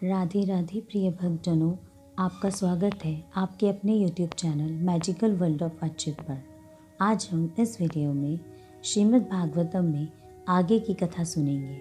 राधे राधे प्रिय भक्तजनों, आपका स्वागत है आपके अपने YouTube channel magical world of Achyut पर। आज हम इस वीडियो में श्रीमद् भागवतम में आगे की कथा सुनेंगे।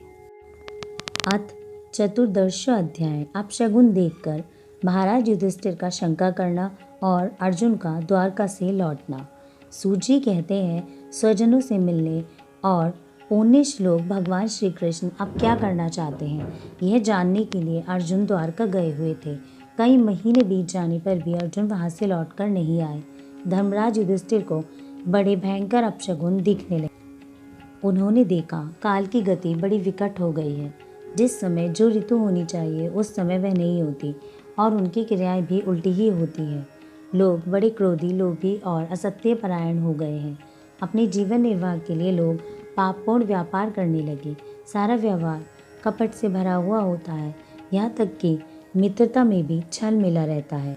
अथ चतुर्दश अध्याय। अपशगुन देखकर महाराज युधिष्ठिर का शंका करना और अर्जुन का द्वारका से लौटना। सूत जी कहते हैं, स्वजनों से मिलने और पुण्य श्लोक भगवान श्री कृष्ण अब क्या करना चाहते हैं, यह जानने के लिए अर्जुन द्वारका गए हुए थे। कई महीने बीत जाने पर भी अर्जुन वहां से लौटकर नहीं आए। धर्मराज युधिष्ठिर को बड़े भयंकर अपशगुन दिखने लगे। उन्होंने देखा काल की गति बड़ी विकट हो गई है। जिस समय जो ऋतु होनी चाहिए उस समय वह नहीं होती और उनकी क्रियाएं भी उल्टी ही होती है। लोग बड़े क्रोधी, लोभी और असत्य परायण हो गए हैं। अपने जीवन निर्वाह के लिए लोग पापपूर्ण व्यापार करने लगे। सारा व्यवहार कपट से भरा हुआ होता है, यहाँ तक कि मित्रता में भी छल मिला रहता है।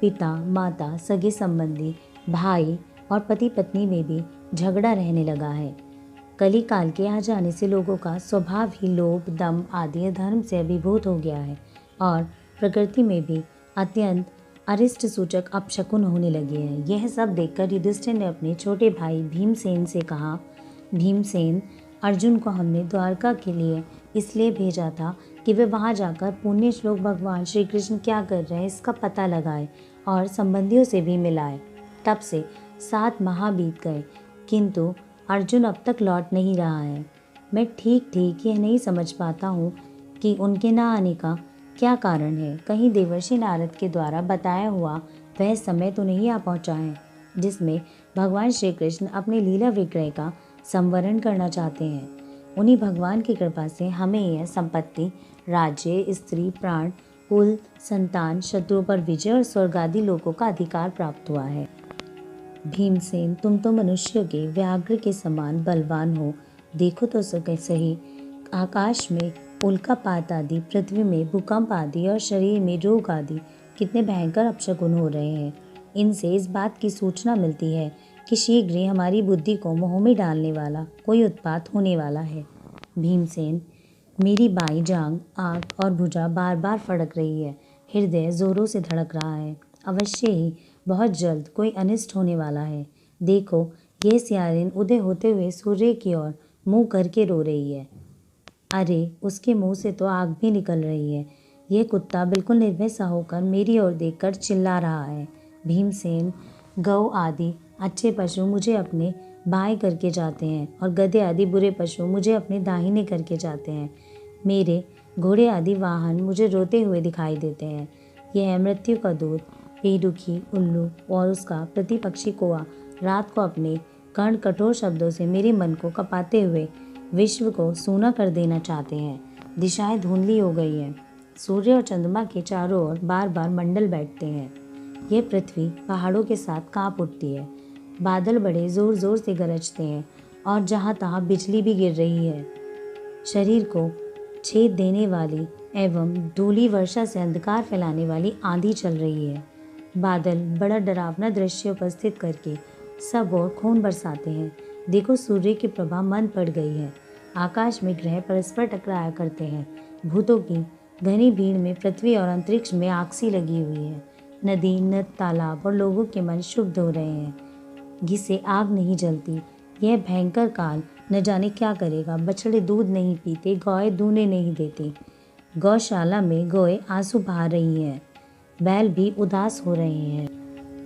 पिता, माता, सगे संबंधी, भाई और पति पत्नी में भी झगड़ा रहने लगा है। कली काल के आ जाने से लोगों का स्वभाव ही लोभ, दम आदि धर्म से अभिभूत हो गया है और प्रकृति में भी अत्यंत अरिष्ट सूचक अपशकुन होने लगे हैं। यह सब देखकर युधिष्ठिर ने अपने छोटे भाई भीमसेन से कहा, भीमसेन, अर्जुन को हमने द्वारका के लिए इसलिए भेजा था कि वे वहां जाकर पुण्य श्लोक भगवान श्री कृष्ण क्या कर रहे हैं इसका पता लगाए और संबंधियों से भी मिलाए। तब से 7 माह बीत गए, किंतु अर्जुन अब तक लौट नहीं रहा है। मैं ठीक यह नहीं समझ पाता हूँ कि उनके न आने का क्या कारण है। कहीं देवर्षि नारद के द्वारा बताया हुआ वह समय तो नहीं आ पहुँचा है जिसमें भगवान श्री कृष्ण अपने लीला विग्रह का संवरण करना चाहते हैं। उन्हीं भगवान की कृपा से हमें यह संपत्ति, राज्य, स्त्री, प्राण, कुल, संतान, शत्रुओं पर विजय और स्वर्ग आदि लोकों का अधिकार प्राप्त हुआ है। भीमसेन, तुम तो मनुष्यों के व्याघ्र के समान बलवान हो। देखो तो सही, आकाश में उल्कापात आदि, पृथ्वी में भूकंप आदि और शरीर में रोग आदि कितने भयंकर अपशकुन हो रहे हैं। इनसे इस बात की सूचना मिलती है कि शीघ्र ही हमारी बुद्धि को मोह में डालने वाला कोई उत्पात होने वाला है। भीमसेन, मेरी बाईं जांघ, आंख और भुजा बार बार फड़क रही है। हृदय जोरों से धड़क रहा है। अवश्य ही बहुत जल्द कोई अनिष्ट होने वाला है। देखो, यह सियारिन उदय होते हुए सूर्य की ओर मुंह करके रो रही है। अरे, उसके मुंह से तो आग भी निकल रही है। यह कुत्ता बिल्कुल निर्भय सा होकर मेरी ओर देखकर चिल्ला रहा है। भीमसेन, गौ आदि अच्छे पशु मुझे अपने बाएं करके जाते हैं और गधे आदि बुरे पशु मुझे अपने दाहिने करके जाते हैं। मेरे घोड़े आदि वाहन मुझे रोते हुए दिखाई देते हैं। यह है मृत्यु का दूत, पेड़ुखी, उल्लू और उसका प्रतिपक्षी कौआ रात को अपने कर्ण कठोर शब्दों से मेरे मन को कपाते हुए विश्व को सूना कर देना चाहते हैं। दिशाएं धुंधली हो गई हैं। सूर्य और चंद्रमा के चारों ओर बार बार मंडल बैठते हैं। यह पृथ्वी पहाड़ों के साथ कांप उठती है। बादल बड़े जोर जोर से गरजते हैं और जहाँ तहाँ बिजली भी गिर रही है। शरीर को छेद देने वाली एवं धूली वर्षा से अंधकार फैलाने वाली आंधी चल रही है। बादल बड़ा डरावना दृश्य उपस्थित करके सब ओर खून बरसाते हैं। देखो, सूर्य की प्रभा मंद पड़ गई है। आकाश में ग्रह परस्पर टकराया करते हैं। भूतों की घनी भीड़ में पृथ्वी और अंतरिक्ष में आग सी लगी हुई है। नदी, नद, तालाब और लोगों के मन शुद्ध हो रहे हैं। घी आग नहीं जलती। यह भयंकर काल न जाने क्या करेगा। बछड़े दूध नहीं पीते, गौएं दूने नहीं देती। गौशाला में गौएं आंसू बहा रही हैं। बैल भी उदास हो रहे हैं।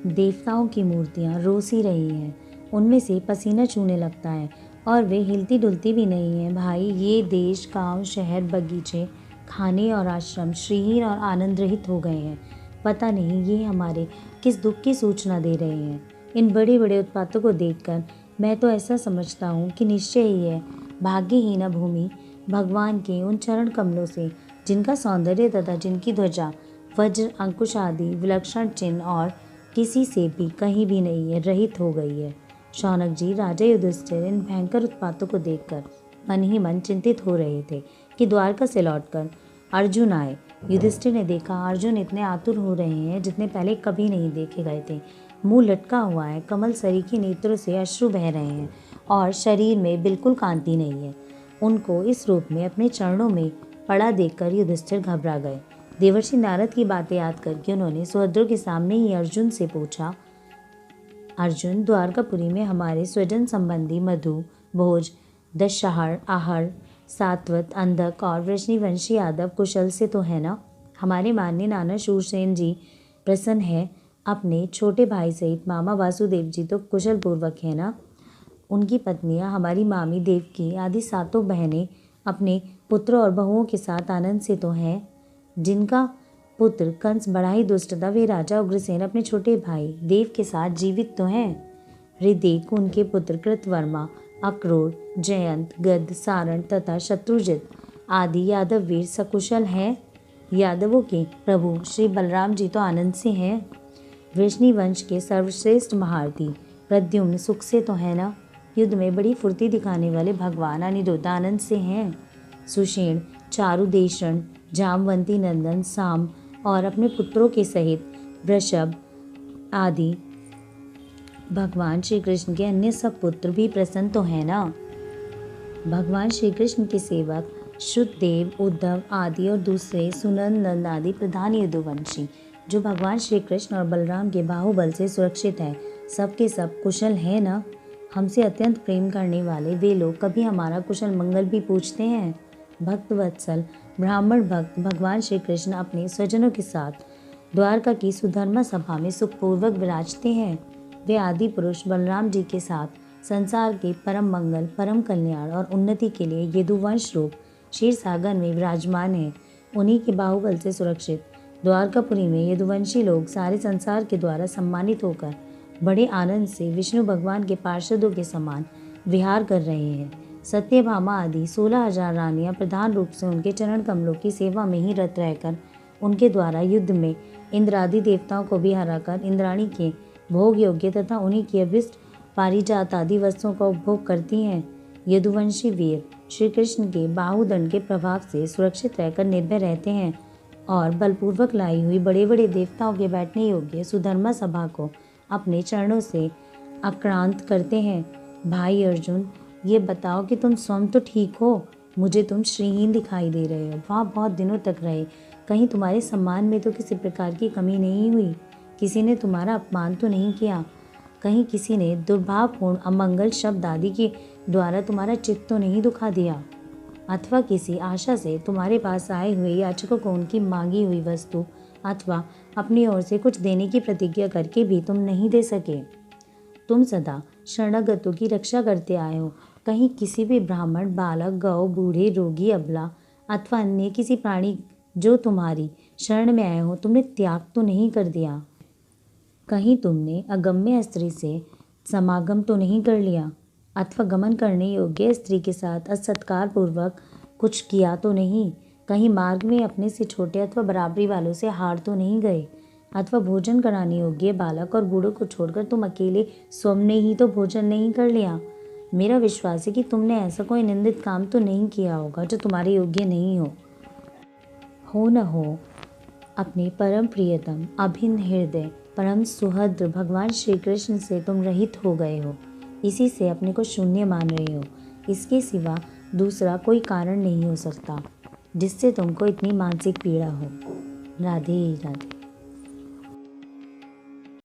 देवताओं की मूर्तियां रोसी रही हैं। उनमें से पसीना चूने लगता है और वे हिलती डुलती भी नहीं है। भाई, ये देश, गांव, शहर, बगीचे, खाने और आश्रम श्रीहीन और आनंद रहित हो गए हैं। पता नहीं ये हमारे किस दुख की सूचना दे रहे हैं। इन बड़े बड़े उत्पातों को देखकर मैं तो ऐसा समझता हूँ कि निश्चय ही है भाग्यहीना भूमि भगवान के उन चरण कमलों से, जिनका सौंदर्य तथा जिनकी ध्वजा वज्र, अंकुश आदि विलक्षण चिन्ह और किसी से भी कहीं भी नहीं है, रहित हो गई है। शौनक जी, राजा युधिष्ठिर इन भयंकर उत्पातों को देखकर मन ही मन चिंतित हो रहे थे कि द्वारका से लौटकर अर्जुन आए। युधिष्ठिर ने देखा अर्जुन इतने आतुर हो रहे हैं जितने पहले कभी नहीं देखे गए थे। मुंह लटका हुआ है, कमल सरीखे नेत्रों से अश्रु बह रहे हैं और शरीर में बिल्कुल कांति नहीं है। उनको इस रूप में अपने चरणों में पड़ा देखकर युधिष्ठिर घबरा गए। देवर्षि नारद की बातें याद करके उन्होंने सुभद्रा के सामने ही अर्जुन से पूछा, अर्जुन, द्वारकापुरी में हमारे स्वजन संबंधी मधु, भोज, दशहर, आहर, सात्वत, अंधक और वृष्णिवंशी यादव कुशल से तो है ना? हमारे माननीय नाना शूरसेन जी प्रसन्न है? अपने छोटे भाई सहित मामा वासुदेव जी तो कुशल पूर्वक है ना? उनकी पत्नियां, हमारी मामी देवकी आदि सातों बहनें अपने पुत्र और बहुओं के साथ आनंद से तो हैं? जिनका पुत्र कंस बड़ा ही दुष्ट था, वे राजा उग्रसेन अपने छोटे भाई देव के साथ जीवित तो हैं? ऋदेक, उनके पुत्र कृतवर्मा, अक्रूर, जयंत, गद, सारण तथा शत्रुजित आदि यादव वीर सकुशल हैं? यादवों के प्रभु श्री बलराम जी तो आनंद से हैं? वृष्णिवंश के सर्वश्रेष्ठ महारथी प्रद्युम्न सुख से तो है ना? युद्ध में बड़ी फुर्ती दिखाने वाले भगवान अनिरुद्ध आनंद से हैं? सुषेण, चारुदेशन, जामवंती नंदन साम और अपने पुत्रों के सहित वृषभ आदि भगवान श्री कृष्ण के अन्य सब पुत्र भी प्रसन्न तो है ना? भगवान श्री कृष्ण के सेवक शुद्धदेव, उद्धव आदि और दूसरे सुनंदन आदि प्रधान यदुवंशी जो भगवान श्री कृष्ण और बलराम के बाहुबल से सुरक्षित है, सबके सब कुशल है ना? हमसे अत्यंत प्रेम करने वाले वे लोग कभी हमारा कुशल मंगल भी पूछते हैं? भक्त वत्सल ब्राह्मण भक्त भगवान श्री कृष्ण अपने स्वजनों के साथ द्वारका की सुधर्मा सभा में सुखपूर्वक विराजते हैं। वे आदि पुरुष बलराम जी के साथ संसार के परम मंगल, परम कल्याण और उन्नति के लिए यदुवंश रूप क्षीर सागर में विराजमान है। उन्हीं के बाहुबल से सुरक्षित द्वारकापुरी में यदुवंशी लोग सारे संसार के द्वारा सम्मानित होकर बड़े आनंद से विष्णु भगवान के पार्षदों के समान विहार कर रहे हैं। सत्यभामा आदि 16,000 रानियां प्रधान रूप से उनके चरण कमलों की सेवा में ही रत रहकर उनके द्वारा युद्ध में इंद्र आदि देवताओं को भी हराकर इंद्राणी के भोग योग्य तथा उन्हीं की अभिष्ट पारिजात आदि वस्तुओं का उपभोग करती हैं। यदुवंशी वीर श्री कृष्ण के बाहुदंड के प्रभाव से सुरक्षित रहकर निर्भय रहते हैं और बलपूर्वक लाई हुई बड़े बड़े देवताओं के बैठने योग्य सुधर्मा सभा को अपने चरणों से आक्रांत करते हैं। भाई अर्जुन, ये बताओ कि तुम स्वयं तो ठीक हो? मुझे तुम श्रीहीन दिखाई दे रहे हो। वहाँ बहुत दिनों तक रहे, कहीं तुम्हारे सम्मान में तो किसी प्रकार की कमी नहीं हुई? किसी ने तुम्हारा अपमान तो नहीं किया? कहीं किसी ने दुर्भावपूर्ण अमंगल शब्द आदि के द्वारा तुम्हारा चित्त तो नहीं दुखा दिया? अथवा किसी आशा से तुम्हारे पास आए हुए याचकों को उनकी मांगी हुई वस्तु अथवा अपनी ओर से कुछ देने की प्रतिज्ञा करके भी तुम नहीं दे सके? तुम सदा शरणागतों की रक्षा करते आए हो। कहीं किसी भी ब्राह्मण, बालक, गौ, बूढ़े, रोगी, अबला अथवा अन्य किसी प्राणी जो तुम्हारी शरण में आए हो, तुमने त्याग तो नहीं कर दिया? कहीं तुमने अगम्य स्त्री से समागम तो नहीं कर लिया? अथवा गमन करने योग्य स्त्री के साथ असत्कार पूर्वक कुछ किया तो नहीं? कहीं मार्ग में अपने से छोटे अथवा बराबरी वालों से हार तो नहीं गए? अथवा भोजन कराने योग्य बालक और बूढ़ों को छोड़कर तुम अकेले स्वयं ने ही तो भोजन नहीं कर लिया? मेरा विश्वास है कि तुमने ऐसा कोई निंदित काम तो नहीं किया होगा जो तुम्हारे योग्य नहीं हो न हो। अपने परम प्रियतम, अभिन्न हृदय, परम सुहृद भगवान श्री कृष्ण से तुम रहित हो गए हो। इसी से अपने को शून्य मान रहे हो। इसके सिवा दूसरा कोई कारण नहीं हो सकता जिससे तुमको इतनी मानसिक पीड़ा हो। राधे राधे।